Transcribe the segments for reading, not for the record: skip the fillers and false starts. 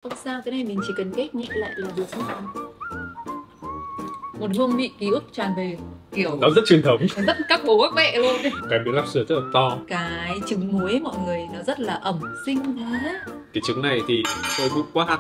Không sao, cái này mình chỉ cần ghép nhẹ lại là được thôi. Một hương vị ký ức tràn về, kiểu nó rất truyền thống, rất các bố các mẹ luôn. cái miếng lobster rất là to. Cái trứng muối ấy, mọi người, nó rất là ẩm xinh quá. Cái trứng này thì hơi bụng quá ha.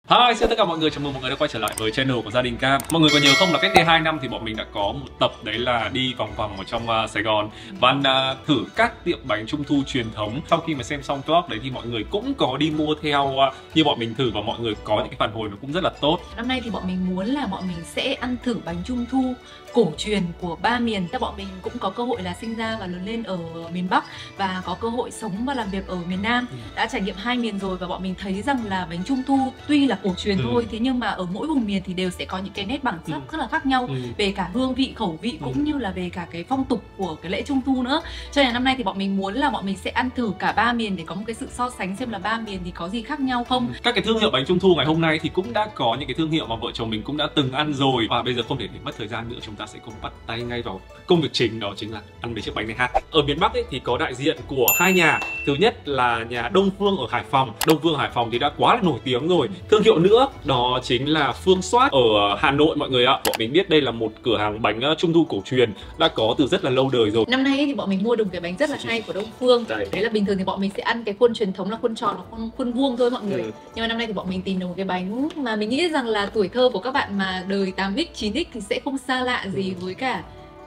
Hi, xin tất cả mọi người, chào mừng mọi người đã quay trở lại với channel của gia đình Cam. Mọi người có nhớ không là cách đây 2 năm thì bọn mình đã có một tập đấy là đi vòng vòng ở trong Sài Gòn và thử các tiệm bánh trung thu truyền thống. Sau khi mà xem xong vlog đấy thì mọi người cũng có đi mua theo như bọn mình thử và mọi người có những cái phản hồi nó cũng rất là tốt. Năm nay thì bọn mình muốn là bọn mình sẽ ăn thử bánh trung thu cổ truyền của 3 miền. Các bọn mình cũng có cơ hội là sinh ra và lớn lên ở miền Bắc và có cơ hội sống và làm việc ở miền Nam. Đã trải nghiệm 2 miền rồi và bọn mình thấy rằng là bánh trung thu tuy là cổ truyền thôi, thế nhưng mà ở mỗi vùng miền thì đều sẽ có những cái nét bản sắc rất là khác nhau về cả hương vị, khẩu vị cũng như là về cả cái phong tục của cái lễ trung thu nữa. Cho nên là năm nay thì bọn mình muốn là bọn mình sẽ ăn thử cả 3 miền để có một cái sự so sánh xem là 3 miền thì có gì khác nhau không. Các cái thương hiệu bánh trung thu ngày hôm nay thì cũng đã có những cái thương hiệu mà vợ chồng mình cũng đã từng ăn rồi, và bây giờ không thể để mất thời gian nữa, chúng ta sẽ cùng bắt tay ngay vào công việc chính, đó chính là ăn mấy chiếc bánh này ha. Ở miền Bắc ấy thì có đại diện của hai nhà. Thứ nhất là nhà Đông Phương ở Hải Phòng. Đông Phương Hải Phòng thì đã quá là nổi tiếng rồi. Thương hiệu nữa đó chính là Phương Xoát ở Hà Nội mọi người ạ. Bọn mình biết đây là một cửa hàng bánh trung thu cổ truyền đã có từ rất là lâu đời rồi. Năm nay thì bọn mình mua được cái bánh rất là hay của Đông Phương. Đấy là bình thường thì bọn mình sẽ ăn cái khuôn truyền thống là khuôn tròn hoặc khuôn vuông thôi mọi người. Nhưng mà năm nay thì bọn mình tìm được một cái bánh mà mình nghĩ rằng là tuổi thơ của các bạn mà đời 8x, 9x thì sẽ không xa lạ gì với cả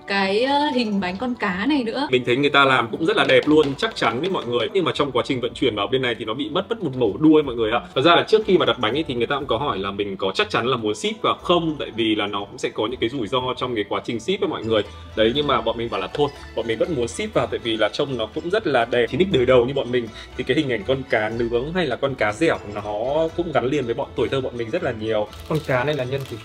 cái hình bánh con cá này nữa. Mình thấy người ta làm cũng rất là đẹp luôn, chắc chắn đấy mọi người. Nhưng mà trong quá trình vận chuyển vào bên này thì nó bị mất một mẩu đuôi mọi người ạ. Thật ra là trước khi mà đặt bánh ấy thì người ta cũng có hỏi là mình có chắc chắn là muốn ship và không, tại vì là nó cũng sẽ có những cái rủi ro trong cái quá trình ship với mọi người. Đấy, nhưng mà bọn mình bảo là thôi, bọn mình vẫn muốn ship vào tại vì là trông nó cũng rất là đẹp. 9x đời đầu như bọn mình thì cái hình ảnh con cá nướng hay là con cá dẻo nó cũng gắn liền với tuổi thơ bọn mình rất là nhiều. Con cá này là nhân gì?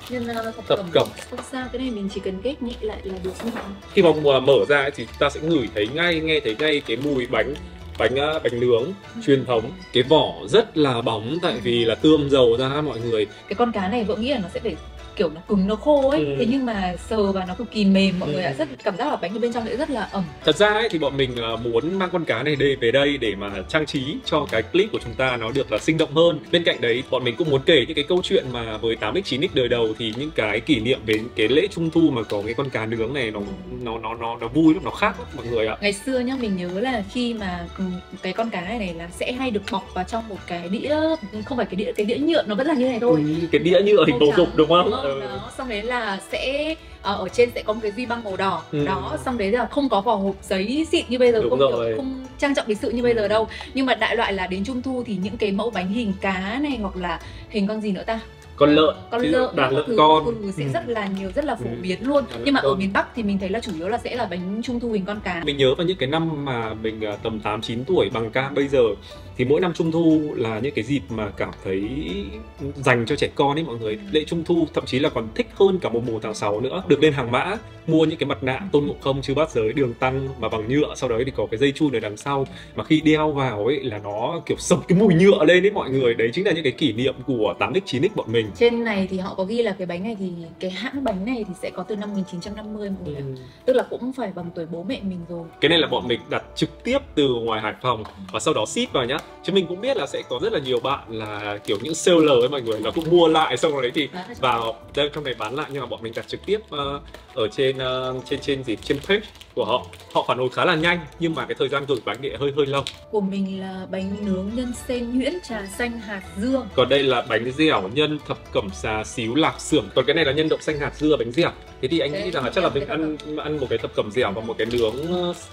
Nhân thập cẩm. Không sao, cái này mình chỉ cần ghép nhẹ lại là được thôi. Khi mà mở ra ấy, thì ta sẽ ngửi thấy ngay, nghe thấy ngay cái mùi bánh nướng truyền thống. Cái vỏ rất là bóng tại vì là tươm dầu ra mọi người. Cái con cá này vợ nghĩ là nó sẽ phải kiểu nó cứng, nó khô ấy, thế nhưng mà sờ và nó cực kỳ mềm mọi người ạ. Rất cảm giác là bánh ở bên trong sẽ rất là ẩm. Thật ra ấy thì bọn mình muốn mang con cá này về đây để mà trang trí cho cái clip của chúng ta nó được là sinh động hơn. Bên cạnh đấy bọn mình cũng muốn kể những cái câu chuyện mà với 8x 9x đời đầu thì những cái kỷ niệm về cái lễ trung thu mà có cái con cá nướng này nó vui lắm, nó khác lắm mọi người ạ. Ngày xưa nhá, mình nhớ là khi mà cái con cá này là sẽ hay được bọc vào trong một cái đĩa, không phải cái đĩa nhựa, nó vẫn là như này thôi. Cái đĩa nhựa hình bầu dục đúng không? Đó, xong đấy là sẽ ở trên sẽ có một cái duy băng màu đỏ. Đó, xong đấy là không có vỏ hộp giấy xịn như bây giờ, không trang trọng lịch sự như bây giờ đâu. Nhưng mà đại loại là đến trung thu thì những cái mẫu bánh hình cá này hoặc là hình con gì nữa ta, con lợn, đàn lợn con sẽ rất là nhiều, rất là phổ biến luôn. Nhưng mà ở miền Bắc thì mình thấy là chủ yếu là sẽ là bánh trung thu hình con cá. Mình nhớ vào những cái năm mà mình tầm 8-9 tuổi bằng Cam bây giờ thì mỗi năm trung thu là những cái dịp mà cảm thấy dành cho trẻ con ấy mọi người. Lễ trung thu thậm chí là còn thích hơn cả mùng 1 tháng 6 nữa. Được lên Hàng Mã mua những cái mặt nạ Tôn Ngộ Không, Chư Bát Giới, Đường Tăng mà bằng nhựa, sau đó thì có cái dây chun ở đằng sau mà khi đeo vào ấy là nó kiểu sộc cái mùi nhựa lên đấy mọi người. Đấy chính là những cái kỷ niệm của 8x 9x bọn mình. Trên này thì họ có ghi là cái bánh này thì cái hãng bánh này thì sẽ có từ năm 1950 mọi người. Tức là cũng phải bằng tuổi bố mẹ mình rồi. Cái này là bọn mình đặt trực tiếp từ ngoài Hải Phòng và sau đó ship vào nhá. Chứ mình cũng biết là sẽ có rất là nhiều bạn là kiểu những seller ấy mọi người, là cũng mua lại xong rồi đấy thì vào đây trong này bán lại, nhưng mà bọn mình đặt trực tiếp ở trên page của họ. Họ phản hồi khá là nhanh nhưng mà cái thời gian gửi bánh thì hơi lâu. Của mình là bánh nướng nhân sen nhuyễn trà xanh hạt dưa. Còn đây là bánh dẻo nhân thập cẩm xá xíu lạc xưởng. Còn cái này là nhân đậu xanh hạt dưa bánh dẻo. Thế thì anh nghĩ rằng là chắc là mình ăn một cái thập cẩm dẻo và một cái nướng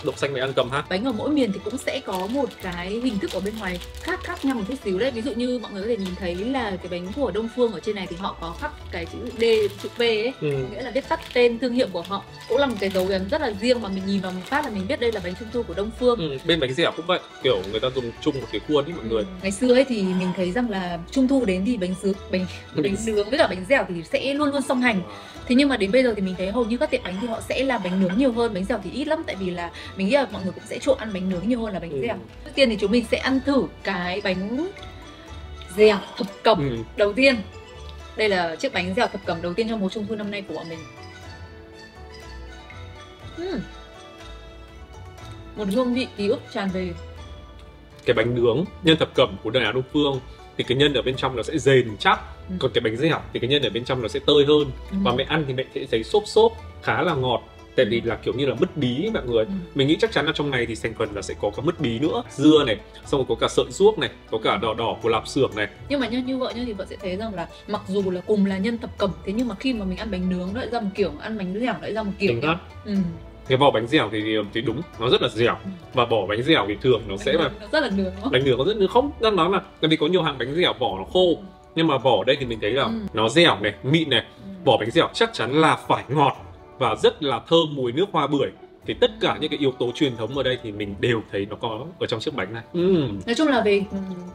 đậu xanh này ăn cầm ha. Bánh ở mỗi miền thì cũng sẽ có một cái hình thức ở bên ngoài khác nhau một chút xíu đấy. Ví dụ như mọi người có thể nhìn thấy là cái bánh của Đông Phương ở trên này thì họ có khắc cái chữ D, chữ V ấy, nghĩa là viết tắt tên thương hiệu của họ. Cũng là một cái dấu ấn rất là riêng mà mình nhìn vào một phát là mình biết đây là bánh trung thu của Đông Phương. Bên bánh dẻo cũng vậy, kiểu người ta dùng chung một cái khuôn ấy mọi người. Ngày xưa ấy thì mình thấy rằng là trung thu đến thì bánh nướng với cả bánh dẻo thì sẽ luôn luôn song hành. Thế nhưng mà đến bây giờ thì mình thấy hầu như các tiệm bánh thì họ sẽ làm bánh nướng nhiều hơn, bánh dẻo thì ít lắm. Tại vì là mình nghĩ là mọi người cũng sẽ chuộng ăn bánh nướng nhiều hơn là bánh dẻo. Trước tiên thì chúng mình sẽ ăn thử cái bánh dẻo thập cẩm đầu tiên. Đây là chiếc bánh dẻo thập cẩm đầu tiên trong mùa trung thu năm nay của bọn mình. một hương vị ký ức tràn về. Cái bánh nướng nhân thập cẩm của nhà Đông Phương thì cái nhân ở bên trong nó sẽ dền chắc, còn cái bánh dẻo thì cái nhân ở bên trong nó sẽ tơi hơn, và mẹ ăn thì mẹ sẽ thấy xốp xốp khá là ngọt, tại vì là kiểu như là mứt bí ấy, mọi người. Mình nghĩ chắc chắn là trong này thì thành phần là sẽ có cả mứt bí nữa, dưa này, xong rồi có cả sợi ruốc này, có cả đỏ đỏ của lạp xưởng này. Nhưng mà như vậy thì vợ sẽ thấy rằng là mặc dù là cùng là nhân thập cẩm, thế nhưng mà khi mà mình ăn bánh nướng nó lại ra một kiểu, ăn bánh dẻo lại ra một kiểu. Cái vỏ bánh dẻo thì đúng, nó rất là dẻo, và vỏ bánh dẻo thì thường nó sẽ là rất là nướng, đúng không? Bánh nướng nó rất nướng, không đang nói mà, tại vì có nhiều hàng bánh dẻo vỏ nó khô, nhưng mà vỏ đây thì mình thấy là nó dẻo này, mịn này. Vỏ bánh dẻo chắc chắn là phải ngọt và rất là thơm mùi nước hoa bưởi. Thì tất cả những cái yếu tố truyền thống ở đây thì mình đều thấy nó có ở trong chiếc bánh này. Nói chung là về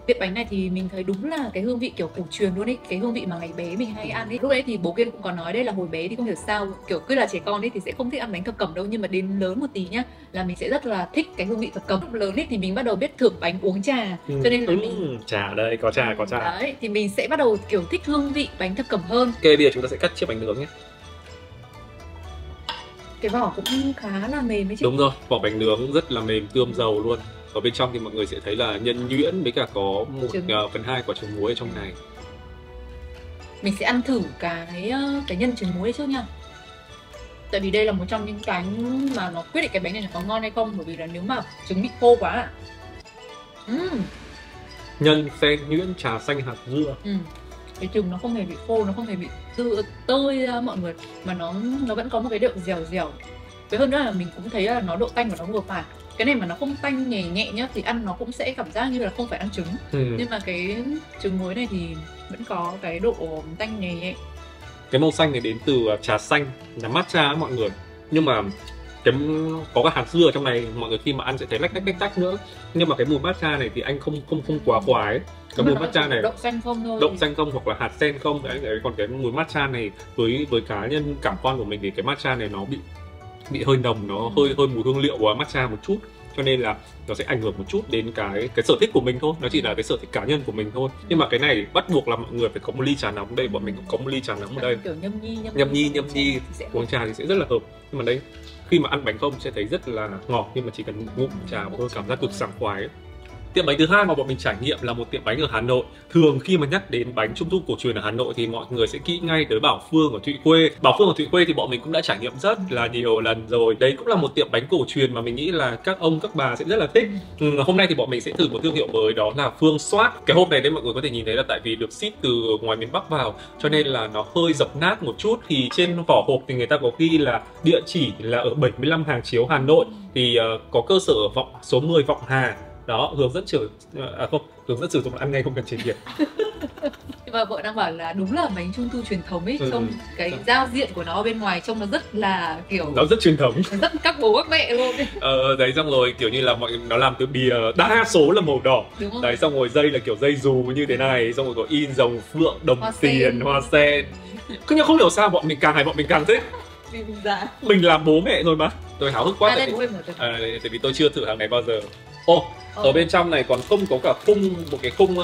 tiệm bánh này thì mình thấy đúng là cái hương vị kiểu cổ truyền luôn ấy, cái hương vị mà ngày bé mình hay ăn ấy. Lúc đấy thì bố Kiên cũng có nói đây là hồi bé thì không hiểu sao kiểu cứ là trẻ con ấy thì sẽ không thích ăn bánh thập cẩm đâu, nhưng mà đến lớn một tí nhá là mình sẽ rất là thích cái hương vị thập cẩm. Lớn ấy thì mình bắt đầu biết thưởng bánh uống trà, cho nên là mình trà đây, có trà. Đấy thì mình sẽ bắt đầu kiểu thích hương vị bánh thập cẩm hơn. Ok, bây giờ chúng ta sẽ cắt chiếc bánh nướng nhé. Cái vỏ cũng khá là mềm ấy chứ. Đúng rồi, vỏ bánh nướng rất là mềm, tươm dầu luôn. Ở bên trong thì mọi người sẽ thấy là nhân nhuyễn với cả có 1/2 quả trứng muối ở trong này. Mình sẽ ăn thử cái nhân trứng muối trước nha. Tại vì đây là một trong những cái mà nó quyết định cái bánh này có ngon hay không, bởi vì là nếu mà trứng bị khô quá. Nhân xen nhuyễn, trà xanh hạt dưa. Cái trứng nó không hề bị khô, nó không hề bị tơi ra mọi người, mà nó vẫn có một cái độ dẻo dẻo. Với hơn nữa là mình cũng thấy là nó độ tanh của nó vừa phải. Cái này mà nó không tanh nhẹ nhẹ nhá thì ăn nó cũng sẽ cảm giác như là không phải ăn trứng. Nhưng mà cái trứng muối này thì vẫn có cái độ tanh nhẹ nhẹ. Cái màu xanh này đến từ trà xanh, là matcha á mọi người. Nhưng mà có cả hạt dưa ở trong này, mọi người khi mà ăn sẽ thấy lách tách nữa. Nhưng mà cái mùi matcha này thì anh không quá khoái. Cái mùi matcha này đậu xanh không thôi, đậu xanh không hoặc là hạt sen không đấy. Còn cái mùi matcha này với cá nhân cảm quan của mình thì cái matcha này nó bị hơi nồng, nó hơi mùi hương liệu của matcha một chút, cho nên là nó sẽ ảnh hưởng một chút đến cái sở thích của mình thôi, nó chỉ là cái sở thích cá nhân của mình thôi. Nhưng mà cái này bắt buộc là mọi người phải có một ly trà nóng đây, bọn mình cũng có một ly trà nóng ở đây, kiểu nhâm nhi uống trà thì sẽ rất là hợp. Nhưng mà đấy, khi mà ăn bánh không sẽ thấy rất là ngọt, nhưng mà chỉ cần ngụm trà mà thôi cảm giác cực sảng khoái ấy. Tiệm bánh thứ hai mà bọn mình trải nghiệm là một tiệm bánh ở Hà Nội. Thường khi mà nhắc đến bánh trung thu cổ truyền ở Hà Nội thì mọi người sẽ nghĩ ngay tới Bảo Phương ở Thụy Khuê. Bảo Phương ở Thụy Khuê thì bọn mình cũng đã trải nghiệm rất là nhiều lần rồi. Đấy cũng là một tiệm bánh cổ truyền mà mình nghĩ là các ông các bà sẽ rất là thích. Hôm nay thì bọn mình sẽ thử một thương hiệu mới, đó là Phương Xoát. Cái hộp này đấy mọi người có thể nhìn thấy là tại vì được ship từ ngoài miền Bắc vào, cho nên là nó hơi dập nát một chút. Thì trên vỏ hộp thì người ta có ghi là địa chỉ là ở 75 Hàng Chiếu, Hà Nội. Thì có cơ sở ở số 10 Vọng Hà. Đó, hướng dẫn sử dụng ăn ngay không cần chế biến. Và vợ đang bảo là đúng là bánh trung thu truyền thống ấy, trong cái giao diện của nó bên ngoài trông nó rất là kiểu nó rất truyền thống, rất các bố các mẹ luôn ấy. Đấy, xong rồi kiểu như là nó làm từ bìa đa số là màu đỏ. Đấy, xong rồi dây là kiểu dây dù như thế này, xong rồi có in rồng phượng, đồng tiền, hoa sen. Cứ như không hiểu sao bọn mình càng thích. Mình làm bố mẹ rồi mà. Tôi háo hức quá tại vì tôi chưa thử hàng này bao giờ. Ở bên trong này còn không có cả một cái khung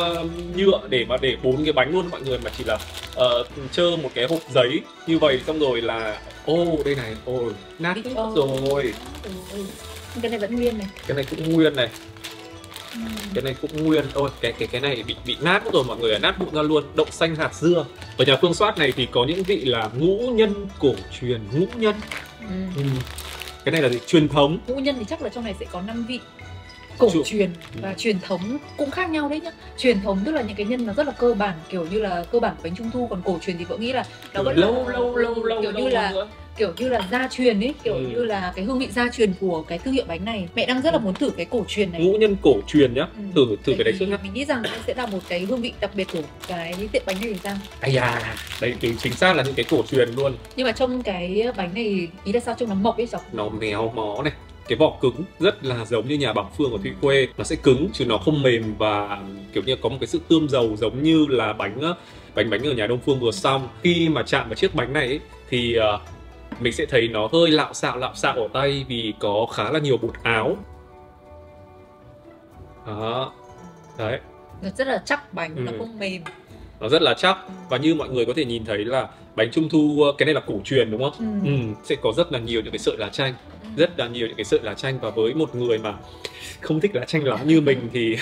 nhựa để 4 cái bánh luôn mọi người, mà chỉ là trơ một cái hộp giấy như vậy, xong rồi là đây này, nát rồi. Cái này vẫn nguyên này. Cái này cũng nguyên này. Cái này cũng nguyên. Cái này bị nát rồi mọi người, nát bụng ra luôn. Đậu xanh hạt dưa. Ở nhà Phương Xoát này thì có những vị là ngũ nhân cổ truyền, ngũ nhân. Cái này là gì? Truyền thống. Ngũ nhân thì chắc là trong này sẽ có 5 vị. Cổ truyền và truyền thống cũng khác nhau đấy nhá. Truyền thống tức là những cái nhân nó rất là cơ bản, kiểu như là cơ bản của bánh trung thu, còn cổ truyền thì vợ nghĩ là nó vẫn lâu kiểu như là gia truyền ấy, kiểu như là cái hương vị gia truyền của cái thương hiệu bánh này. Mẹ đang rất là muốn thử cái cổ truyền này. Ngũ nhân cổ truyền nhá. Thử cái đấy trước nhá. Mình nghĩ rằng nó sẽ là một cái hương vị đặc biệt của cái tiệm bánh này thì sao? Đấy chính xác là những cái cổ truyền luôn. Nhưng mà trong cái bánh này ý là sao, trông nó mộc ấy sao? Nó méo mó này. Cái vỏ cứng rất là giống như nhà Bảo Phương ở Thụy Khuê, nó sẽ cứng chứ nó không mềm, và kiểu như có một cái sự tươm dầu giống như là bánh ở nhà Đông Phương vừa xong. Khi mà chạm vào chiếc bánh này ấy, thì mình sẽ thấy nó hơi lạo xạo ở tay vì có khá là nhiều bột áo. Đó. Đấy. Nó rất là chắc bánh, nó không mềm. Nó rất là chắc, và như mọi người có thể nhìn thấy là bánh trung thu cái này là cổ truyền đúng không? Sẽ có rất là nhiều những cái sợi lá chanh. rất là nhiều những cái sợi lá chanh, và với một người mà không thích lá chanh lắm như mình thì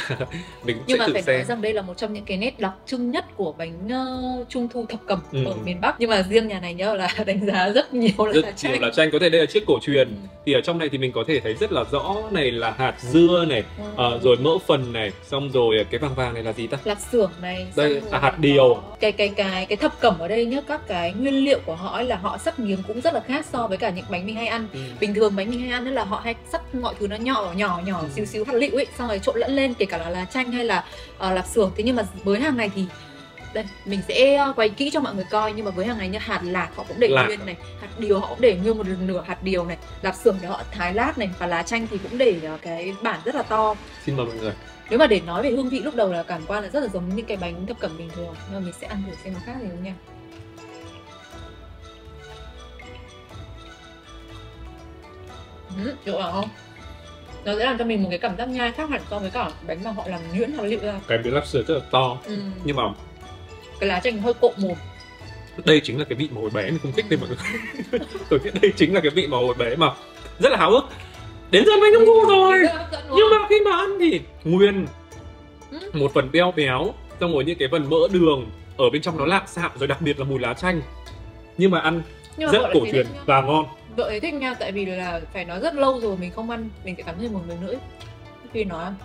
mình cũng Nhưng sẽ mà tự phải xem. nói rằng đây là một trong những cái nét đặc trưng nhất của bánh trung thu thập cẩm ở miền Bắc. Nhưng mà riêng nhà này nhớ là đánh giá rất nhiều Rất lá nhiều chanh. lá chanh, có thể đây là chiếc cổ truyền. Thì ở trong này thì mình có thể thấy rất là rõ này là hạt dưa này, rồi mỡ phần này, xong rồi cái vàng vàng này là gì ta? Lạp xưởng này, Đây là hạt điều. Cái thập cẩm ở đây nhá, các cái nguyên liệu của họ ấy là họ sắt miếng cũng rất là khác so với cả những bánh mình hay ăn. Bình thường bánh mình hay ăn là họ hay sắt mọi thứ nó nhỏ xíu xíu hạt lựu ấy, xong rồi trộn lẫn lên, kể cả là lá chanh hay là lạp xưởng. Thế nhưng mà với hàng này thì đây mình sẽ quay kỹ cho mọi người coi, nhưng mà với hàng này như hạt lạc họ cũng để nguyên này, hạt điều họ cũng để nguyên một nửa hạt điều này, lạp xưởng thì họ thái lát này, và lá chanh thì cũng để cái bản rất là to. Xin mời mọi người. Nếu mà để nói về hương vị lúc đầu là cảm quan là rất là giống những cái bánh thập cẩm bình thường, nhưng mà mình sẽ ăn thử xem nó khác gì không nha. Hiểu không? Nó sẽ làm cho mình một cái cảm giác nhai khác hẳn so với cả bánh mà họ làm nhuyễn hạt lựu ra. Cái miếng lạp xưởng rất là to, nhưng mà cái lá chanh hơi cộm mồm. Đây chính là cái vị mà hồi bé mình không thích đây mọi người. Tôi biết đây chính là cái vị mà hồi bé mà rất là háo ức. Đến giờ bánh trung thu rồi, nhưng mà khi mà ăn thì nguyên một phần béo béo, xong rồi những cái phần mỡ đường ở bên trong nó lạ xạo, rồi đặc biệt là mùi lá chanh. Nhưng mà ăn rất cổ truyền và ngon. Vợ ấy thích nha, tại vì là phải nói rất lâu rồi mình không ăn, mình sẽ cảm thấy một người nữa khi nói ăn.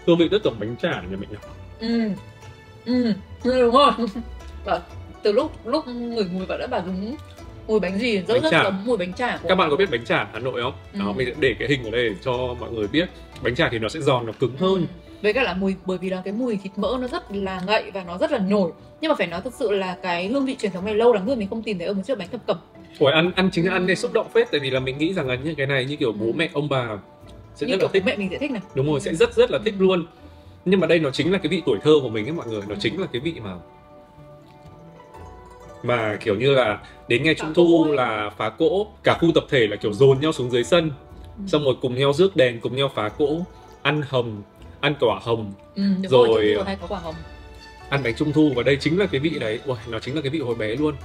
Hương vị rất giống bánh chả nhà mình nhỉ. Đúng rồi. Và từ lúc ngửi mùi bạn đã bảo đúng mùi bánh gì, rất giống mùi bánh chả của các bạn có biết bánh chả Hà Nội không? Đó, mình sẽ để cái hình ở đây để cho mọi người biết. Bánh chả thì nó sẽ giòn, nó cứng hơn. Với cả là mùi, bởi vì là cái mùi thịt mỡ nó rất là ngậy và nó rất là nổi. Nhưng mà phải nói thật sự là cái hương vị truyền thống này lâu lắm rồi mình không tìm thấy ở một chiếc bánh thập cẩm. Ủa, ăn chính là ăn để xúc động phết, tại vì là mình nghĩ rằng là những cái này như kiểu bố mẹ ông bà sẽ như rất là thích. Bố mẹ mình sẽ thích này. Đúng rồi, sẽ rất là thích luôn. Nhưng mà đây nó chính là cái vị tuổi thơ của mình ấy mọi người, nó chính là cái vị mà kiểu như là đến ngày Trung thu là phá cỗ, cả khu tập thể là kiểu dồn nhau xuống dưới sân, xong rồi cùng nhau rước đèn, cùng nhau phá cỗ, ăn hồng, ăn quả hồng, rồi hay có quả hồng, ăn bánh Trung thu. Và đây chính là cái vị đấy. Ui, nó chính là cái vị hồi bé luôn.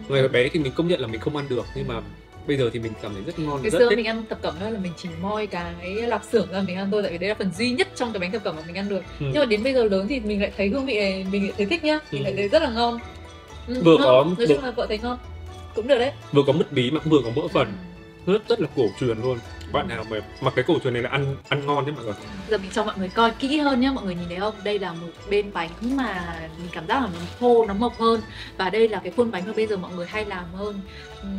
Ngày hồi bé thì mình công nhận là mình không ăn được, nhưng mà bây giờ thì mình cảm thấy rất ngon. Cái xưa mình ăn thập cẩm là mình chỉ moi cái lạp xưởng ra mình ăn thôi, tại vì đấy là phần duy nhất trong cái bánh thập cẩm mà mình ăn được. Nhưng mà đến bây giờ lớn thì mình lại thấy hương vị này mình lại thấy thích nhá, mình lại thấy rất là ngon. Vừa có nói chung là vợ thấy ngon, cũng được đấy. Vừa có mứt bí mà vừa có mỡ phần, rất là cổ truyền luôn. Bạn nào mà mặc cái cổ truyền này là ăn ngon nhé mọi người. Giờ mình cho mọi người coi kỹ hơn nhé, mọi người nhìn thấy không? Đây là một bên bánh mà mình cảm giác là nó thô, nó mộc hơn. Và đây là cái khuôn bánh mà bây giờ mọi người hay làm hơn.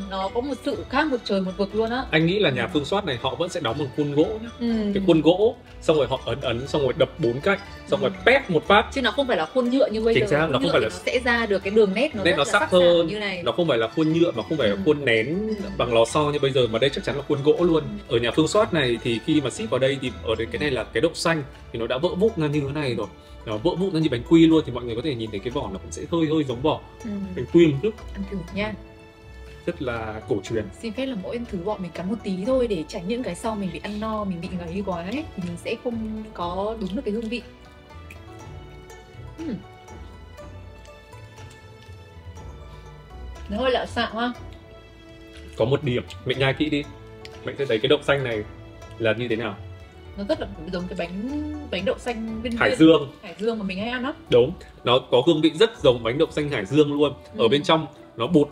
Nó có một sự khác một trời một vực luôn á. Anh nghĩ là nhà Phương Soát này họ vẫn sẽ đóng bằng khuôn gỗ nhá. Cái khuôn gỗ, xong rồi họ ấn xong rồi đập 4 cạnh, xong rồi pét một phát. Chứ nó không phải là khuôn nhựa như bây giờ. Chính xác, nó không phải là nó sẽ ra được cái đường nét nó rất là sắc hơn như này. Nó không phải là khuôn nhựa mà không phải là khuôn nén bằng lò xo như bây giờ, mà đây chắc chắn là khuôn gỗ luôn. Ở nhà Phương Soát này thì khi mà ship vào đây thì ở đây cái này là cái đậu xanh thì nó đã vỡ vụn ra như thế này rồi, nó vỡ vụn ra như bánh quy luôn, thì mọi người có thể nhìn thấy cái vỏ nó cũng sẽ hơi giống vỏ bánh quy một chút. Ăn thử nha. Rất là cổ truyền. Xin phép là mỗi thứ bọn mình cắn một tí thôi, để tránh những cái sau mình bị ăn no, mình bị ngấy quá ấy, thì mình sẽ không có đúng được cái hương vị. Nó hơi lạ xạo ha. Có một điểm, mình nhai kỹ đi, mình sẽ thấy cái đậu xanh này là như thế nào. Nó rất là giống cái bánh đậu xanh viên Hải Dương mà mình hay ăn á. Đúng, nó có hương vị rất giống bánh đậu xanh Hải Dương luôn. Ở bên trong nó bột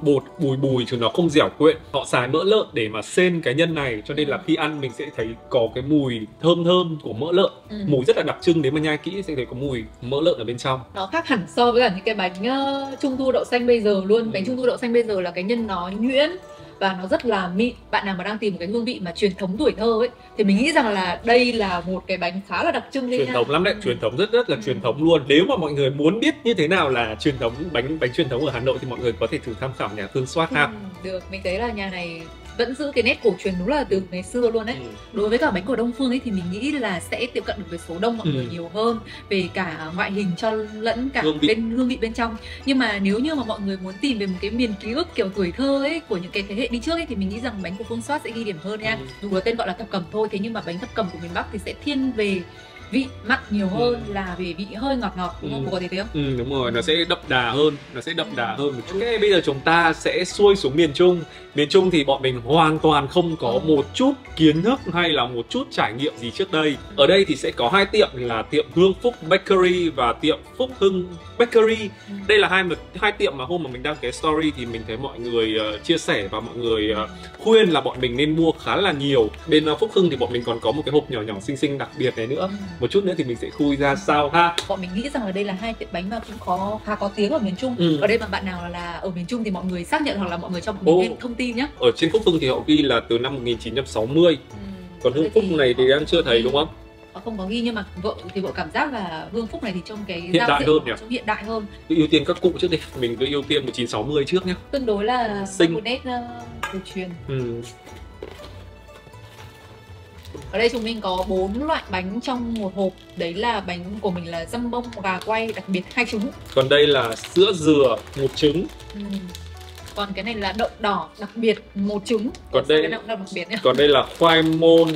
bùi chứ nó không dẻo quyện. Họ xài mỡ lợn để mà xên cái nhân này, cho nên là khi ăn mình sẽ thấy có cái mùi thơm của mỡ lợn. Mùi rất là đặc trưng, nếu mà nhai kỹ sẽ thấy có mùi mỡ lợn ở bên trong. Nó khác hẳn so với cả những cái bánh trung thu đậu xanh bây giờ luôn. Bánh trung thu đậu xanh bây giờ là cái nhân nó nhuyễn và nó rất là mịn. Bạn nào mà đang tìm một cái hương vị mà truyền thống tuổi thơ ấy thì mình nghĩ rằng là đây là một cái bánh khá là đặc trưng đấy. Truyền thống lắm đấy, truyền thống rất là truyền thống luôn. Nếu mà mọi người muốn biết như thế nào là truyền thống bánh truyền thống ở Hà Nội thì mọi người có thể thử tham khảo nhà Phương Soát ha. Được, mình thấy là nhà này vẫn giữ cái nét cổ truyền đúng là từ ngày xưa luôn đấy. Đối với cả bánh của Đông Phương ấy thì mình nghĩ là sẽ tiếp cận được với số đông mọi người nhiều hơn về cả ngoại hình cho lẫn cả hương vị bên trong. Nhưng mà nếu như mà mọi người muốn tìm về một cái miền ký ức kiểu tuổi thơ ấy của những cái thế hệ đi trước ấy thì mình nghĩ rằng bánh của Phương Soát sẽ ghi điểm hơn nha. Dù là tên gọi là thập cẩm thôi, thế nhưng mà bánh thập cẩm của miền Bắc thì sẽ thiên về vị mặn nhiều hơn là về vị hơi ngọt ngọt, đúng không? Bố có thể thấy không? Đúng rồi, nó sẽ đậm đà hơn, một chút. Ok, bây giờ chúng ta sẽ xuôi xuống miền Trung. Miền Trung thì bọn mình hoàn toàn không có một chút kiến thức hay là một chút trải nghiệm gì trước đây. Ở đây thì sẽ có hai tiệm là tiệm Hương Phúc Bakery và tiệm Phúc Hưng Bakery. Đây là hai tiệm mà hôm mà mình đăng cái story thì mình thấy mọi người chia sẻ và mọi người khuyên là bọn mình nên mua khá là nhiều. Bên Phúc Hưng thì bọn mình còn có một cái hộp nhỏ nhỏ xinh xinh đặc biệt này nữa. Một chút nữa thì mình sẽ khui ra sau ha. Bọn mình nghĩ rằng là đây là hai tiệm bánh mà cũng khá có tiếng ở miền Trung. Ở đây mà bạn nào là ở miền Trung thì mọi người xác nhận hoặc là mọi người cho mình thêm thông tin nhé. Ở trên Phúc Hưng thì họ ghi là từ năm 1960. Còn Hương Phúc này thì đang chưa thấy đúng không? Họ không có ghi, nhưng mà vợ cảm giác là Hương Phúc này thì trong cái hiện đại hơn nhỉ? Trong hiện đại hơn. Cứ ưu tiên các cụ trước đi, mình cứ ưu tiên 1960 trước nhé. Tương đối là xinh, một nét cổ truyền. Ở đây chúng mình có 4 loại bánh trong một hộp. Đấy là bánh của mình là dăm bông gà quay đặc biệt 2 trứng. Còn đây là sữa dừa 1 trứng. Còn cái này là đậu đỏ đặc biệt 1 trứng. Còn đây cái đậu đặc biệt nhé. Còn đây là khoai môn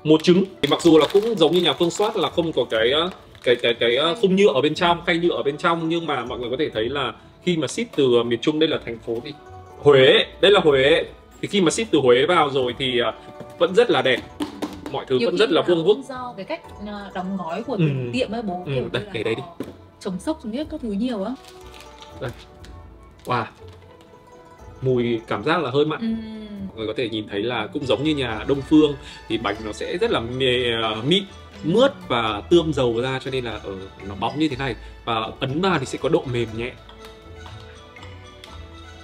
1 trứng. Thì mặc dù là cũng giống như nhà Phương Soát là không có cái khung nhựa ở bên trong, khay nhựa ở bên trong, nhưng mà mọi người có thể thấy là khi mà ship từ miền Trung, đây là thành phố gì? Huế. Đây là Huế. Thì khi mà ship từ Huế vào rồi thì vẫn rất là đẹp. Mọi thứ vẫn rất là vuông vức. Do cái cách đóng gói của tiệm ấy bố, kiểu đây, để đây đi. Chống sốc chống biết các thứ nhiều á. Đây. Wow. Mùi cảm giác là hơi mặn. Mọi người có thể nhìn thấy là cũng giống như nhà Đông Phương thì bánh nó sẽ rất là mịn, mướt và tươm dầu ra, cho nên là nó bóng như thế này, và ấn vào thì sẽ có độ mềm nhẹ.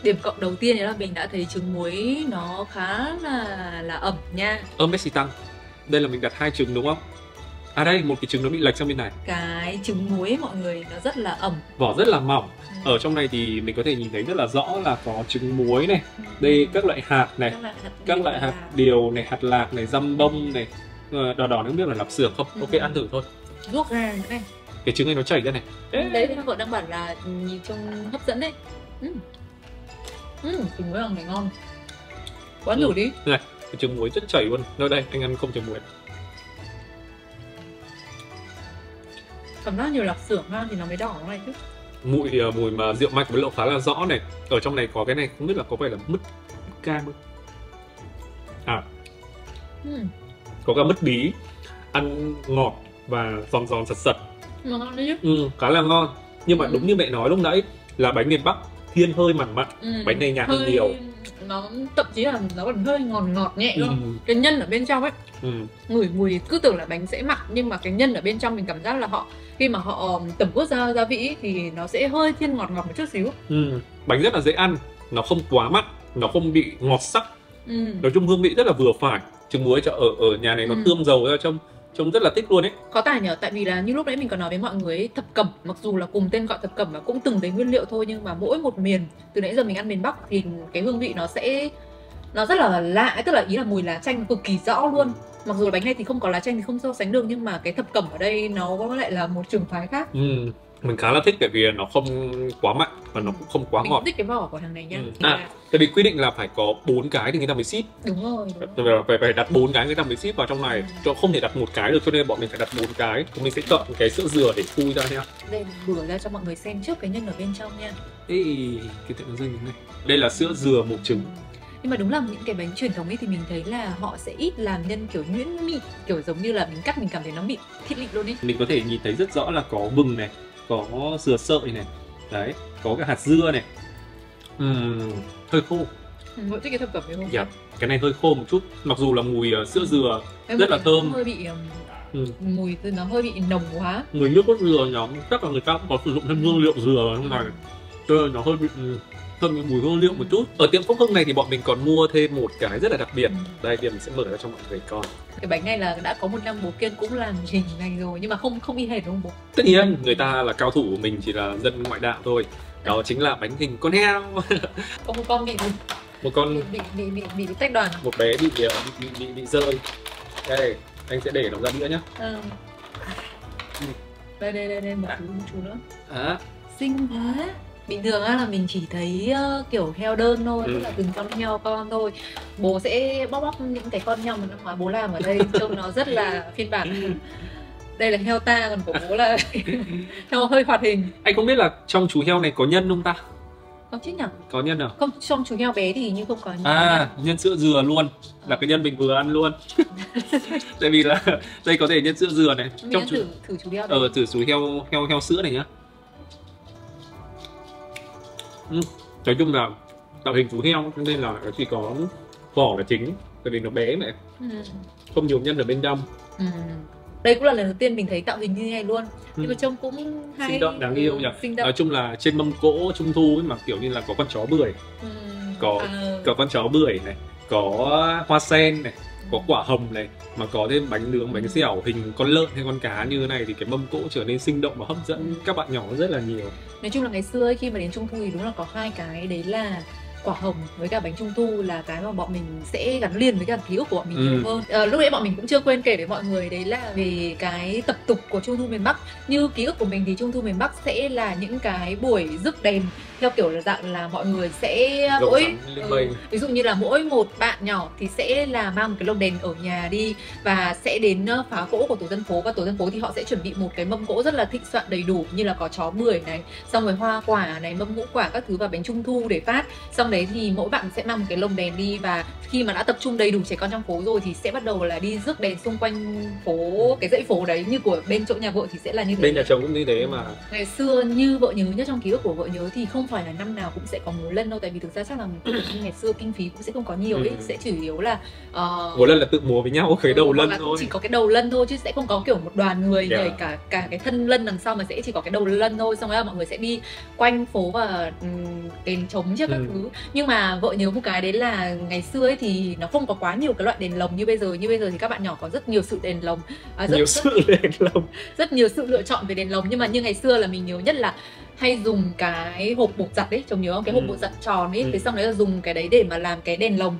Điểm cộng đầu tiên là mình đã thấy trứng muối nó khá là ẩm nha. Messi tăng. Đây là mình đặt 2 trứng đúng không? À đây, một cái trứng nó bị lệch sang bên này. Cái trứng muối mọi người nó rất là ẩm, vỏ rất là mỏng. Ở trong này thì mình có thể nhìn thấy rất là rõ là có trứng muối này, đây các loại hạt này, các loại hạt điều này, hạt lạc này, dăm bông này, đỏ đỏ không biết là lạp xưởng không. Ok, ăn thử thôi. Ruốc ra nữa này. Cái trứng này nó chảy ra này. Đấy thì vợ đang bảo là nhìn trông hấp dẫn đấy. Trứng muối này ngon. Quá thử đi. Này, cái trứng muối rất chảy luôn. Nơi đây anh ăn không trứng muối. Cảm giác nhiều lạp xưởng ha thì nó mới đỏ này chứ. Mùi mà rượu mạch với lộ khá là rõ này. Ở trong này có cái này, không biết là có phải là mứt cam không? Có cả mứt bí, ăn ngọt và giòn giòn sật sật. Ngon đấy chứ. Khá là ngon. Nhưng mà đúng như mẹ nói lúc nãy là bánh miền Bắc thiên hơi mặn mặn, bánh này nhạt hơn nhiều. Nó thậm chí là nó còn hơi ngọt nhẹ luôn. Cái nhân ở bên trong ấy, ngửi mùi cứ tưởng là bánh sẽ mặn, nhưng mà cái nhân ở bên trong mình cảm giác là khi mà họ tẩm ướp gia vị thì nó sẽ hơi thiên ngọt một chút xíu. Bánh rất là dễ ăn, nó không quá mặn, nó không bị ngọt sắc. Nói chung hương vị rất là vừa phải. Trứng muối ở nhà này nó tươm dầu ra, trông rất là thích luôn ấy. Có tải nhở, tại vì là như lúc nãy mình có nói với mọi người ấy, thập cẩm mặc dù là cùng tên gọi thập cẩm và cũng từng đấy nguyên liệu thôi, nhưng mà mỗi một miền, từ nãy giờ mình ăn miền Bắc thì cái hương vị nó rất là lạ, tức là ý là mùi lá chanh cực kỳ rõ luôn. Mặc dù là bánh này thì không có lá chanh thì không so sánh được, nhưng mà cái thập cẩm ở đây nó có lại là một trường phái khác. Mình khá là thích tại vì nó không quá mặn và nó cũng không quá ngọt. Mình thích cái vỏ của thằng này nha. Tại vì quy định là phải có 4 cái thì người ta mới ship. Đúng rồi. Phải đặt 4 cái người ta mới ship vào trong này. Cho không thể đặt một cái được, cho nên bọn mình phải đặt 4 cái. Mình sẽ chọn cái sữa dừa để khui ra nha. Đây mình bừa ra cho mọi người xem trước cái nhân ở bên trong nha. Cái tượng nó rơi này. Đây là sữa dừa 1 trứng. Nhưng mà đúng là những cái bánh truyền thống ấy thì mình thấy là họ sẽ ít làm nhân kiểu nhuyễn mịn, kiểu giống như là mình cắt mình cảm thấy nó bị thịt lịm luôn ấy. Mình có thể nhìn thấy rất rõ là có vừng này, có dừa sợi này, đấy, có cả hạt dưa này. Hơi khô. Mỗi thích cái thập cẩm này không? Dạ, cái này hơi khô một chút. Mặc dù là mùi sữa dừa rất là thơm. Hơi bị mùi nó hơi bị nồng quá. Người nước cốt dừa nhóm chắc là người ta cũng có sử dụng thêm hương liệu dừa ở trong này, cho nên nó hơi bị thơm mùi hương liệu một chút. Ở tiệm Phúc Hưng này thì bọn mình còn mua thêm một cái rất là đặc biệt. Đây, bây giờ mình sẽ mở ra cho mọi người coi. Cái bánh này là đã có một năm bố Kiên cũng làm trình này rồi, nhưng mà không y hệt đúng không bố? Tất nhiên, người ta là cao thủ của mình chỉ là dân ngoại đạo thôi. Đó chính là bánh hình con heo. Có một con bị bị tách đoàn. Một bé bị rơi. Đây, anh sẽ để nó ra đĩa nhá. Đây một chú nữa. Xinh quá. Bình thường là mình chỉ thấy kiểu heo đơn thôi, tức là từng con heo con thôi. Bố sẽ bóc những cái con heo mà năm ngoái bố làm ở đây trông nó rất là phiên bản. Đây là heo ta, còn của bố là heo hơi hoạt hình. Anh không biết là trong chú heo này có nhân không ta? Không chứ nhỉ? Có nhân à? Không, trong chú heo bé thì như không có nhân. Nhân sữa dừa luôn. Là cái nhân mình vừa ăn luôn. Tại vì là đây có thể nhân sữa dừa này. Mình trong thử chú heo. Thử chú heo sữa này nhá. Nói chung là tạo hình chú heo nên là nó chỉ có vỏ là chính, tại vì nó bé này, không nhiều nhân ở bên trong. Đây cũng là lần đầu tiên mình thấy tạo hình như này luôn. Nhưng mà trông cũng hay, sinh động, đáng yêu nhỉ. Nói chung là trên mâm cỗ trung thu ấy mà kiểu như là có con chó bưởi, có con chó bưởi này, có hoa sen này, có quả hồng này, mà có thêm bánh nướng, bánh xèo hình con lợn hay con cá như thế này thì cái mâm cỗ trở nên sinh động và hấp dẫn các bạn nhỏ rất là nhiều. Nói chung là ngày xưa ấy, khi mà đến trung thu thì đúng là có hai cái, đấy là quả hồng với cả bánh trung thu là cái mà bọn mình sẽ gắn liền với cả ký ức của bọn mình nhiều hơn. Lúc đấy bọn mình cũng chưa quên kể với mọi người, đấy là về cái tập tục của trung thu miền Bắc. Như ký ức của mình thì trung thu miền Bắc sẽ là những cái buổi rước đèn theo kiểu là dạng là mọi người sẽ ví dụ như là mỗi một bạn nhỏ thì sẽ là mang một cái lồng đèn ở nhà đi và sẽ đến phá cỗ của tổ dân phố, và tổ dân phố thì họ sẽ chuẩn bị một cái mâm cỗ rất là thịnh soạn đầy đủ, như là có chó bưởi này, xong rồi hoa quả này, mâm ngũ quả các thứ và bánh trung thu để phát. Xong đấy thì mỗi bạn sẽ mang một cái lồng đèn đi, và khi mà đã tập trung đầy đủ trẻ con trong phố rồi thì sẽ bắt đầu là đi rước đèn xung quanh phố, cái dãy phố đấy. Như của bên chỗ nhà vợ thì sẽ là như thế, bên nhà chồng cũng như thế mà. Ngày xưa như vợ nhớ nhất, trong ký ức của vợ nhớ thì không phải là năm nào cũng sẽ có múa lân đâu, tại vì thực ra chắc là ngày xưa kinh phí cũng sẽ không có nhiều ấy, sẽ chủ yếu là múa lân là tự múa với nhau cái đầu lân thôi, chỉ có cái đầu lân thôi chứ sẽ không có kiểu một đoàn người nhảy cả cái thân lân đằng sau, mà sẽ chỉ có cái đầu lân thôi. Xong rồi là mọi người sẽ đi quanh phố và đèn trống trước các thứ. Nhưng mà vợ nhớ một cái đấy là ngày xưa ấy thì nó không có quá nhiều cái loại đèn lồng như bây giờ. Như bây giờ thì các bạn nhỏ có rất nhiều sự đèn lồng, rất nhiều sự lựa chọn về đèn lồng. Nhưng mà như ngày xưa là mình nhớ nhất là hay dùng cái hộp bột giặt ấy, chồng nhớ không? Cái hộp bột giặt tròn ấy, thế xong đấy là dùng cái đấy để mà làm cái đèn lồng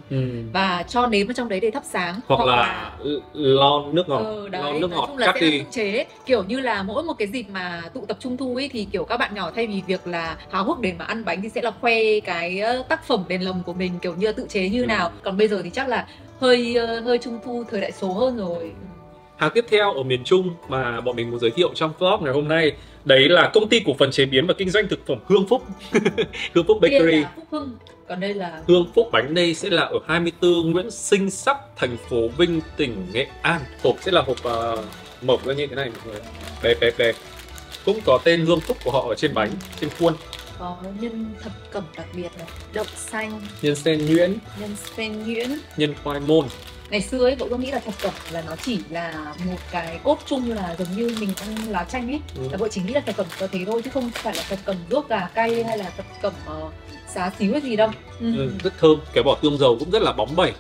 và cho nến vào trong đấy để thắp sáng, hoặc là lon nước ngọt, lon nước ngọt cắt đi tự chế. Kiểu như là mỗi một cái dịp mà tụ tập trung thu ấy thì kiểu các bạn nhỏ thay vì việc là háo hức để mà ăn bánh thì sẽ là khoe cái tác phẩm đèn lồng của mình, kiểu như là tự chế như nào. Còn bây giờ thì chắc là hơi trung thu thời đại số hơn rồi. Hàng tiếp theo ở miền Trung mà bọn mình muốn giới thiệu trong vlog ngày hôm nay, đấy là công ty cổ phần chế biến và kinh doanh thực phẩm Hương Phúc. Hương Phúc Bakery. Phúc Hưng. Còn đây là Hương Phúc bánh. Đây sẽ là ở 24 Nguyễn Sinh Sắc, thành phố Vinh, tỉnh Nghệ An. Hộp sẽ là hộp mộc ra như thế này mọi người. Đẹp. Cũng có tên Hương Phúc của họ ở trên bánh, trên khuôn. Có nhân thập cẩm đặc biệt này, đậu xanh, nhân sen nhuyễn, nhân khoai môn. Ngày xưa ấy, cậu có nghĩ là thập cẩm là nó chỉ là một cái cốt chung là giống như mình ăn lá chanh ấy, là vợ chỉ nghĩ là thập cẩm có thế thôi chứ không phải là thập cẩm ruốc gà cay hay là thập cẩm xá xíu hay gì đâu. Rất thơm, cái vỏ tương dầu cũng rất là bóng bẩy.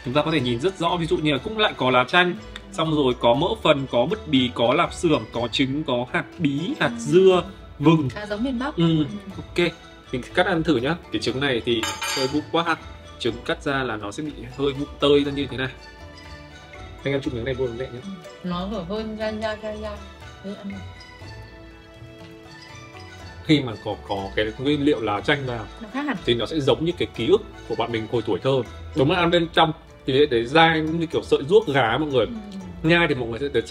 Chúng ta có thể nhìn rất rõ, ví dụ như là cũng lại có lá chanh, xong rồi có mỡ phần, có mứt bí, có lạp xưởng, có trứng, có hạt bí, hạt dưa, vừng. Giống miền Bắc. Ok. Mình cắt ăn thử nhá. Cái trứng này thì hơi vụn quá ha. Trứng cắt ra là nó sẽ bị hơi vụn tơi ra như thế này. Anh em chụp miếng này vô mẹ nhé. Nó hơi ra. Khi mà có cái nguyên liệu lá chanh vào thì nó sẽ giống như cái ký ức của bạn mình hồi tuổi thơ. Đúng là ăn bên trong thì để dai như kiểu sợi ruốc gà mọi người. Nhai thì mọi người sẽ thấy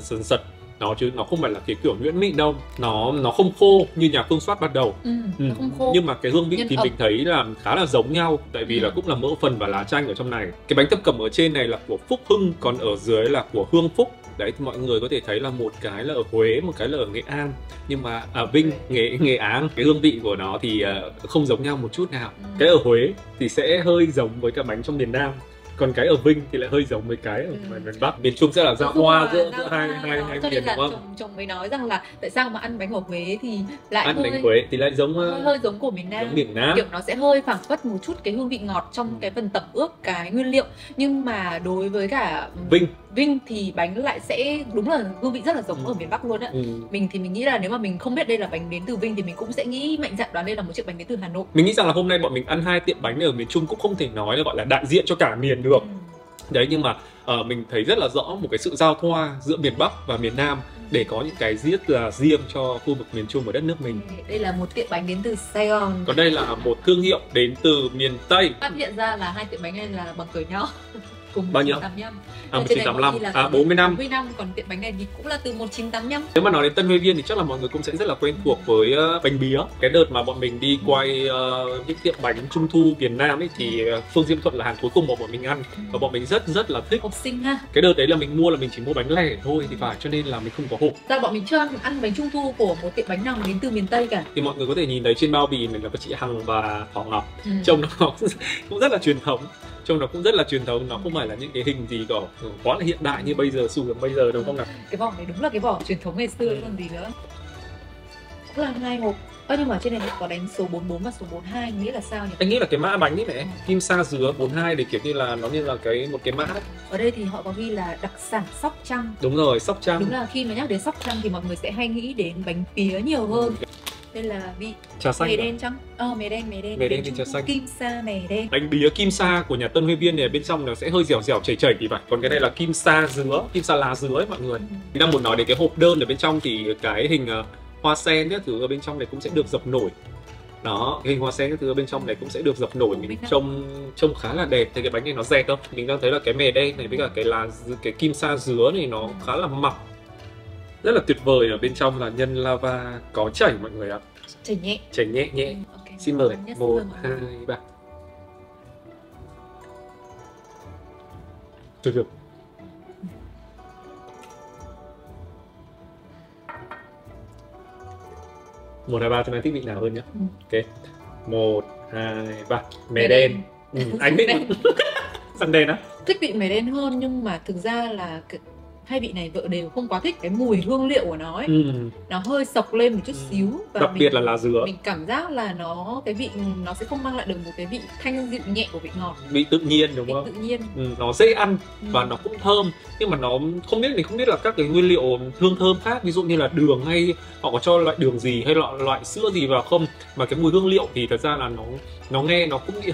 sần sật nó, chứ nó không phải là cái kiểu nhuyễn mịn đâu, nó không khô như nhà Phương Soát ban đầu. Nó không khô. Nhưng mà cái hương vị thì mình thấy là khá là giống nhau, tại vì là cũng là mỡ phần và lá chanh ở trong này. Cái bánh thập cẩm ở trên này là của Phúc Hưng, còn ở dưới là của Hương Phúc. Đấy thì mọi người có thể thấy là một cái là ở Huế, một cái là ở Nghệ An, nhưng mà ở Vinh, Nghệ An, cái hương vị của nó thì không giống nhau một chút nào. Cái ở Huế thì sẽ hơi giống với cả bánh trong miền Nam, còn cái ở Vinh thì lại hơi giống với cái ở miền Bắc. Miền Trung sẽ là giao hoa giữa hai miền, đúng không? Chồng mới nói rằng là tại sao mà ăn bánh ở Huế thì lại ăn bánh Huế thì lại giống hơi giống của miền Nam. Kiểu nó sẽ hơi phảng phất một chút cái hương vị ngọt trong cái phần tẩm ướp cái nguyên liệu, nhưng mà đối với cả Vinh thì bánh lại sẽ đúng là hương vị rất là giống ở miền Bắc luôn á. Mình thì mình nghĩ là nếu mà mình không biết đây là bánh đến từ Vinh thì mình cũng sẽ nghĩ mạnh dạn đoán đây là một chiếc bánh đến từ Hà Nội. Mình nghĩ rằng là hôm nay bọn mình ăn hai tiệm bánh ở miền Trung cũng không thể nói là gọi là đại diện cho cả miền được. Đấy, nhưng mà mình thấy rất là rõ một cái sự giao thoa giữa miền Bắc và miền Nam để có những cái rất là riêng cho khu vực miền Trung và đất nước mình. Đây là một tiệm bánh đến từ Sài Gòn. Còn đây là một thương hiệu đến từ miền Tây. Phát hiện ra là hai tiệm bánh này là bằng tuổi nhau. cùng bao nhiêu? 1985. À, Trên này 1985, 40 năm. 40 năm, còn tiệm bánh này thì cũng là từ 1985. Nếu mà nói đến Tân Huê Viên thì chắc là mọi người cũng sẽ rất là quen thuộc với bánh bía. Cái đợt mà bọn mình đi quay những tiệm bánh trung thu Việt Nam ấy thì Phương Diêm Thuận là hàng cuối cùng mà bọn mình ăn và bọn mình rất là thích. Học sinh ha. Cái đợt đấy là mình mua là mình chỉ mua bánh lẻ thôi thì phải, cho nên là mình không có hộp. Ra bọn mình chưa ăn bánh trung thu của một tiệm bánh nào đến từ miền Tây cả. Thì mọi người có thể nhìn thấy trên bao bì này là có chị Hằng và Thỏ Ngọc. Trông nó cũng rất là truyền thống. Nó không phải là những cái hình gì quá là hiện đại như bây giờ, xu hướng bây giờ đúng không nào? Cái vỏ này đúng là cái vỏ truyền thống ngày xưa còn gì nữa. Cũng là 2 hộp. Nhưng mà trên này có đánh số 44 và số 42, nghĩa là sao nhỉ? Anh nghĩ là cái mã bánh ấy này, Kim Sa dứa 42 để kiểu như là nó như là một cái mã. Ở đây thì họ có ghi là đặc sản Sóc Trăng. Đúng rồi, Sóc Trăng. Đúng là khi mà nhắc đến Sóc Trăng thì mọi người sẽ hay nghĩ đến bánh pía nhiều hơn. Đây là vị trà xanh. Mè đen chăng? Mè đen. Mè đen thì trà xanh. Kim Sa mè đen. Bánh bía Kim Sa của nhà Tân Huê Viên này bên trong nó sẽ hơi dẻo chảy thì phải. Còn cái này là Kim Sa dứa, Kim Sa lá dứa ấy mọi người. Mình đang muốn nói đến cái hộp đơn ở bên trong thì cái hình hoa sen các thứ ở bên trong này cũng sẽ được dập nổi. Đó, cái hình hoa sen các thứ ở bên trong này cũng sẽ được dập nổi. Mình trông khá là đẹp. Thì cái bánh này nó dẹt không? Mình đang thấy là cái mè đen này với cả cái Kim Sa dứa này nó khá là mỏng. Rất là tuyệt vời. Ở bên trong là nhân lava có chảy mọi người ạ. Chảy nhẹ. Okay. Xin mời 1, 2, 3. Được. 1, 2, 3 cho nên thích vị nào hơn nhá. Ok. 1, 2, 3. Mè đen. Anh thích xanh đen á. Thích vị mè đen hơn, nhưng mà thực ra là hai vị này vợ đều không quá thích cái mùi hương liệu của nó ấy. Nó hơi sộc lên một chút xíu và đặc biệt là lá dứa. Mình cảm giác là cái vị nó sẽ không mang lại được một cái vị thanh dịu nhẹ của vị ngọt. Vị tự nhiên đúng không? Tự nhiên. Nó dễ ăn và nó cũng thơm, nhưng mà nó mình không biết là các cái nguyên liệu hương thơm khác, ví dụ như là đường hay họ có cho loại đường gì hay loại sữa gì vào không, mà cái mùi hương liệu thì thật ra là nó nghe nó cũng bị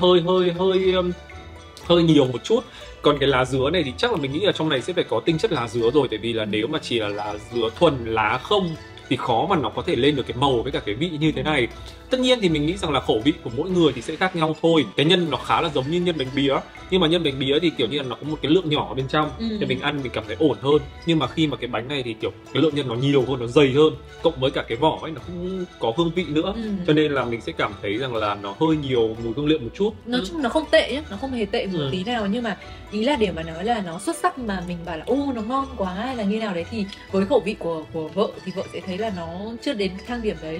hơi nhiều một chút. Còn cái lá dứa này thì chắc là mình nghĩ là trong này sẽ phải có tinh chất lá dứa rồi, tại vì là nếu mà chỉ là lá dứa thuần lá không thì khó mà nó có thể lên được cái màu với cả cái vị như thế này. Tất nhiên thì mình nghĩ rằng là khẩu vị của mỗi người thì sẽ khác nhau thôi. Cái nhân nó khá là giống như nhân bánh bía, nhưng mà nhân bánh bía thì kiểu như là nó có một cái lượng nhỏ ở bên trong, thì mình ăn mình cảm thấy ổn hơn. Nhưng mà khi mà cái bánh này thì kiểu cái lượng nhân nó nhiều hơn, nó dày hơn, cộng với cả cái vỏ ấy nó cũng có hương vị nữa, cho nên là mình sẽ cảm thấy rằng là nó hơi nhiều mùi hương liệu một chút. Nói chung nó không tệ nhá, nó không hề tệ một tí nào, nhưng mà ý là để mà nói là nó xuất sắc mà mình bảo là nó ngon quá hay là như nào đấy thì với khẩu vị của vợ thì vợ sẽ thấy là nó chưa đến cái thang điểm đấy.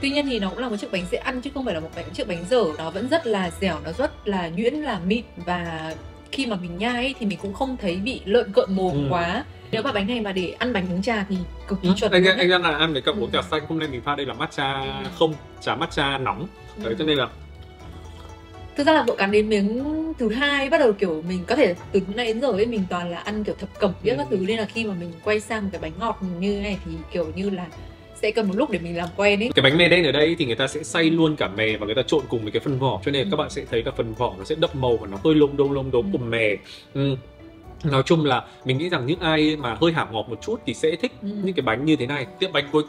Tuy nhiên thì nó cũng là một chiếc bánh dễ ăn chứ không phải là một chiếc bánh dở. Nó vẫn rất là dẻo, nó rất là nhuyễn, là mịn, và khi mà mình nhai ấy, thì mình cũng không thấy bị lợn cợn mồm quá. Nếu mà bánh này mà để ăn bánh uống trà thì cực kỳ chuẩn. Anh đang ăn với cặp uống trà xanh, hôm nay mình pha đây là matcha không, trà matcha nóng. Đấy cho nên là thực ra là vợ cắn đến miếng thứ hai bắt đầu kiểu mình có thể từ nay đến giờ ấy mình toàn là ăn kiểu thập cẩm biết các thứ, nên là khi mà mình quay sang một cái bánh ngọt như thế này thì kiểu như là sẽ cần một lúc để mình làm quen ấy. Cái bánh mè đen ở đây thì người ta sẽ xay luôn cả mè và người ta trộn cùng với cái phần vỏ, cho nên các bạn sẽ thấy là phần vỏ nó sẽ đậm màu và nó hơi lông đốm của mè. Nói chung là mình nghĩ rằng những ai mà hơi hảo ngọt một chút thì sẽ thích những cái bánh như thế này. Tiệm bánh cuối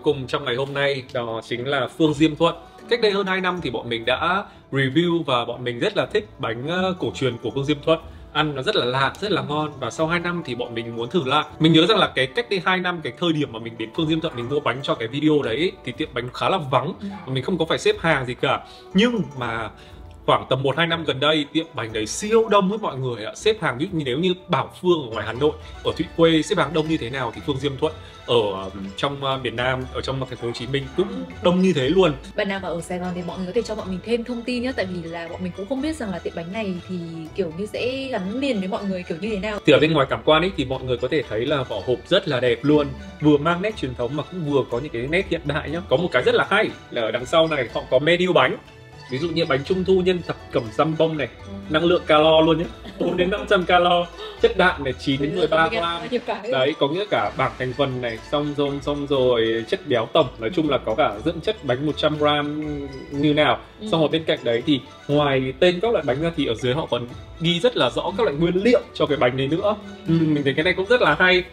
cùng trong ngày hôm nay đó chính là Phương Diêm Thuận. Cách đây hơn 2 năm thì bọn mình đã review và bọn mình rất là thích bánh cổ truyền của Phương Diêm Thuận. Ăn nó rất là lạ, rất là ngon, và sau 2 năm thì bọn mình muốn thử lại. Mình nhớ rằng là cái cách đây 2 năm, cái thời điểm mà mình đến Phương Diêm Thuận mình mua bánh cho cái video đấy thì tiệm bánh khá là vắng, mình không có phải xếp hàng gì cả. Nhưng mà khoảng tầm 1-2 năm gần đây tiệm bánh đấy siêu đông với mọi người ạ. Xếp hàng nếu như Bảo Phương ở ngoài Hà Nội, ở Thụy Khuê xếp hàng đông như thế nào thì Phương Diêm Thuận ở trong miền Nam, ở trong thành phố Hồ Chí Minh cũng đông như thế luôn. Bạn nào mà ở Sài Gòn thì mọi người có thể cho bọn mình thêm thông tin nhé, tại vì là bọn mình cũng không biết rằng là tiệm bánh này thì kiểu như sẽ gắn liền với mọi người kiểu như thế nào. Thì ở bên ngoài cảm quan ấy thì mọi người có thể thấy là vỏ hộp rất là đẹp luôn, vừa mang nét truyền thống mà cũng vừa có những cái nét hiện đại nhá. Có một cái rất là hay là ở đằng sau này họ có menu bánh. Ví dụ như bánh trung thu nhân thập cẩm răm bông này, năng lượng calo luôn nhé, 4 đến 500 calo, chất đạm này 9 đến 13 gram. Đấy, có nghĩa cả bảng thành phần này, xong rồi chất béo tổng, nói chung là có cả dưỡng chất bánh 100 gram như nào. Xong rồi bên cạnh đấy thì ngoài tên các loại bánh ra thì ở dưới họ còn ghi rất là rõ các loại nguyên liệu cho cái bánh này nữa. Mình thấy cái này cũng rất là hay.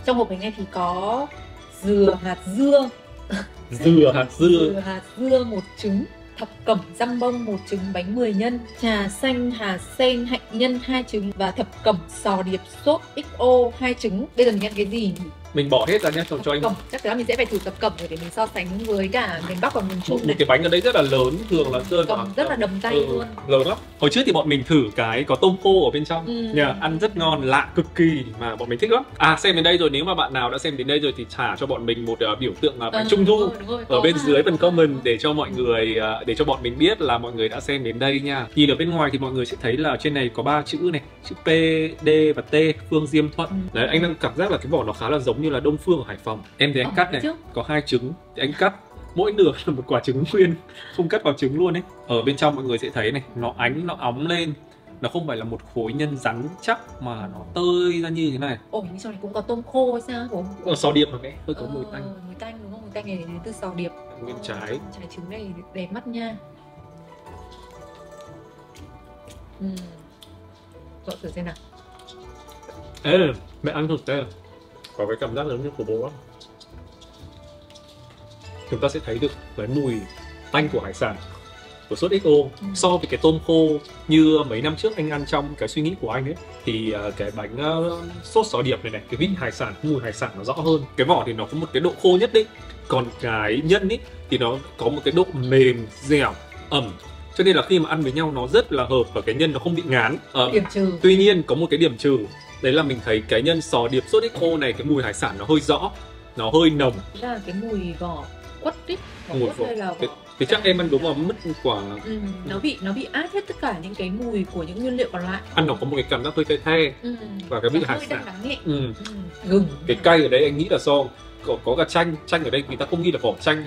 Trong hộp bánh này thì có dừa hạt dưa, hạt dưa 1 trứng, thập cẩm răm bông 1 trứng, bánh 10 nhân, trà xanh hà sen hạnh nhân 2 trứng và thập cẩm sò điệp sốt XO 2 trứng. Bây giờ mình ăn cái gì? Mình bỏ hết ra nhé, cho anh. Chắc chắn là mình sẽ phải thử thập cẩm để mình so sánh với cả miền Bắc và miền Trung này. Một cái bánh ở đây rất là lớn, thường là Sơn cẩm rất là đầm tay luôn. Lớn lắm. Hồi trước thì bọn mình thử cái có tôm khô ở bên trong, ăn rất ngon, lạ cực kỳ mà bọn mình thích lắm. Xem đến đây rồi, nếu mà bạn nào đã xem đến đây rồi thì trả cho bọn mình một biểu tượng bánh trung thu ở bên dưới phần comment để cho mọi người, để cho bọn mình biết là mọi người đã xem đến đây nha. Nhìn ở bên ngoài thì mọi người sẽ thấy là trên này có 3 chữ này, chữ P, D và T, Phương Diêm Thuận. Đấy, anh đang cảm giác là cái vỏ nó khá là giống như là Đông Phương ở Hải Phòng. Em thấy anh cắt này, có 2 trứng thì anh cắt mỗi nửa là một quả trứng nguyên, không cắt vào trứng luôn ấy. Ở bên trong mọi người sẽ thấy này, nó ánh, nó óng lên, nó không phải là một khối nhân rắn chắc mà nó tơi ra như thế này. Ồ, trong này cũng có tôm khô hay sao không? Sò điệp mà mẹ, hơi có mùi tanh. Mùi tanh đúng không? Mùi tanh này đến từ sò điệp. Nguyên trái. Trái trứng này đẹp mắt nha. Dọn thử xem nào. Ê, mẹ ăn thử xem. Có cái cảm giác giống như của bố á. Chúng ta sẽ thấy được cái mùi tanh của hải sản, của sốt XO. So với cái tôm khô như mấy năm trước anh ăn trong cái suy nghĩ của anh ấy, thì cái bánh sốt sò điệp này, cái vị hải sản, mùi hải sản nó rõ hơn. Cái vỏ thì nó có một cái độ khô nhất định, còn cái nhân ấy thì nó có một cái độ mềm, dẻo, ẩm. Cho nên là khi mà ăn với nhau nó rất là hợp và cái nhân nó không bị ngán. Điểm trừ. Tuy nhiên có một cái điểm trừ, đấy là mình thấy cái nhân sò điệp sốt XO này, cái mùi hải sản nó hơi rõ, nó hơi nồng. Là cái mùi vỏ quất ấy, mùi vỏ hay là vỏ... Thì chắc em ăn đúng là mất quả. Nó bị át hết tất cả những cái mùi của những nguyên liệu còn lại. Ăn nó có một cái cảm giác hơi the và cái vị hải sản. Gừng. Cái cay ở đây anh nghĩ là do có cả chanh ở đây, người ta không ghi là vỏ chanh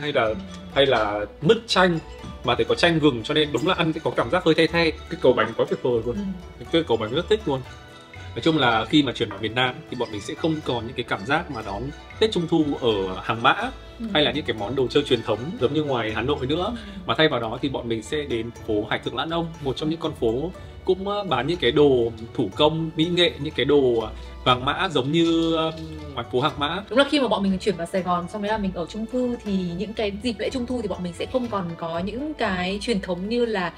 hay là mứt chanh, mà thấy có chanh gừng, cho nên đúng là ăn có cảm giác hơi the. Cái cầu bánh quá tuyệt vời luôn. Cái cầu bánh rất thích luôn. Nói chung là khi mà chuyển vào miền Nam thì bọn mình sẽ không còn những cái cảm giác mà đón Tết Trung Thu ở hàng mã hay là những cái món đồ chơi truyền thống giống như ngoài Hà Nội nữa, mà thay vào đó thì bọn mình sẽ đến phố Hải Thượng Lãn Ông, một trong những con phố cũng bán những cái đồ thủ công mỹ nghệ, những cái đồ vàng mã giống như ngoài phố Hàng Mã. Đúng là khi mà bọn mình chuyển vào Sài Gòn, xong đấy là mình ở Trung Cư, thì những cái dịp lễ Trung Thu thì bọn mình sẽ không còn có những cái truyền thống như là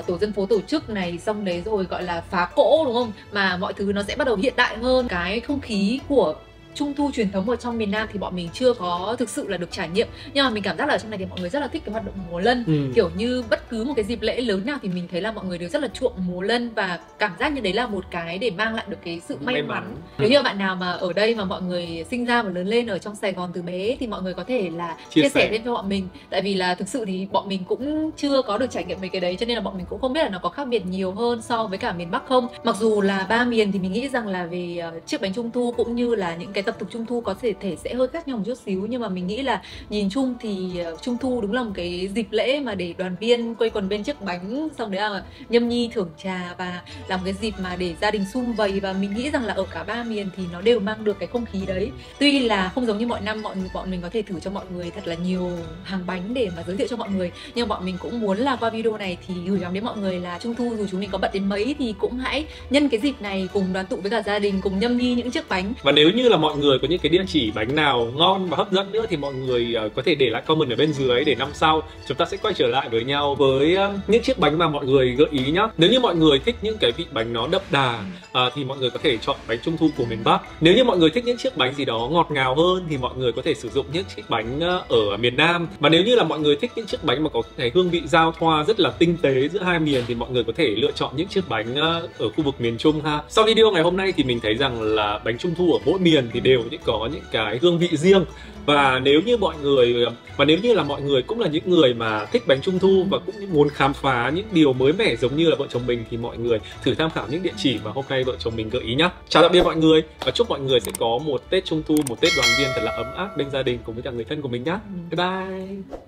tổ dân phố tổ chức này, xong đấy rồi gọi là phá cỗ, đúng không? Mà mọi thứ nó sẽ bắt đầu hiện đại hơn. Cái không khí của Trung Thu truyền thống ở trong miền Nam thì bọn mình chưa có thực sự là được trải nghiệm. Nhưng mà mình cảm giác là ở trong này thì mọi người rất là thích cái hoạt động múa lân. Kiểu như bất cứ một cái dịp lễ lớn nào thì mình thấy là mọi người đều rất là chuộng múa lân, và cảm giác như đấy là một cái để mang lại được cái sự may mắn. Nếu như bạn nào mà ở đây mà mọi người sinh ra và lớn lên ở trong Sài Gòn từ bé thì mọi người có thể là chia sẻ thêm cho bọn mình. Tại vì là thực sự thì bọn mình cũng chưa có được trải nghiệm về cái đấy, cho nên là bọn mình cũng không biết là nó có khác biệt nhiều hơn so với cả miền Bắc không. Mặc dù là ba miền thì mình nghĩ rằng là về chiếc bánh Trung Thu cũng như là những cái tập tục Trung Thu có thể sẽ hơi khác nhau một chút xíu, nhưng mà mình nghĩ là nhìn chung thì Trung Thu đúng là một cái dịp lễ mà để đoàn viên quây quần bên chiếc bánh, xong đấy là nhâm nhi thưởng trà, và là một cái dịp mà để gia đình sum vầy. Và mình nghĩ rằng là ở cả ba miền thì nó đều mang được cái không khí đấy. Tuy là không giống như mọi năm bọn mình có thể thử cho mọi người thật là nhiều hàng bánh để mà giới thiệu cho mọi người, nhưng bọn mình cũng muốn là qua video này thì gửi gắm đến mọi người là Trung Thu dù chúng mình có bận đến mấy thì cũng hãy nhân cái dịp này cùng đoàn tụ với cả gia đình, cùng nhâm nhi những chiếc bánh. Và nếu như là mọi người có những cái địa chỉ bánh nào ngon và hấp dẫn nữa thì mọi người có thể để lại comment ở bên dưới để năm sau chúng ta sẽ quay trở lại với nhau với những chiếc bánh mà mọi người gợi ý nhá. Nếu như mọi người thích những cái vị bánh nó đậm đà thì mọi người có thể chọn bánh Trung Thu của miền Bắc. Nếu như mọi người thích những chiếc bánh gì đó ngọt ngào hơn thì mọi người có thể sử dụng những chiếc bánh ở miền Nam. Và nếu như là mọi người thích những chiếc bánh mà có cái hương vị giao thoa rất là tinh tế giữa hai miền thì mọi người có thể lựa chọn những chiếc bánh ở khu vực miền Trung ha. Sau video ngày hôm nay thì mình thấy rằng là bánh Trung Thu ở mỗi miền thì đều có những cái hương vị riêng. Và nếu như là mọi người cũng là những người mà thích bánh Trung Thu và cũng muốn khám phá những điều mới mẻ giống như là vợ chồng mình thì mọi người thử tham khảo những địa chỉ mà hôm nay vợ chồng mình gợi ý nhá. Chào tạm biệt mọi người và chúc mọi người sẽ có một Tết Trung Thu, một Tết đoàn viên thật là ấm áp bên gia đình cùng với cả người thân của mình nhá. Bye bye.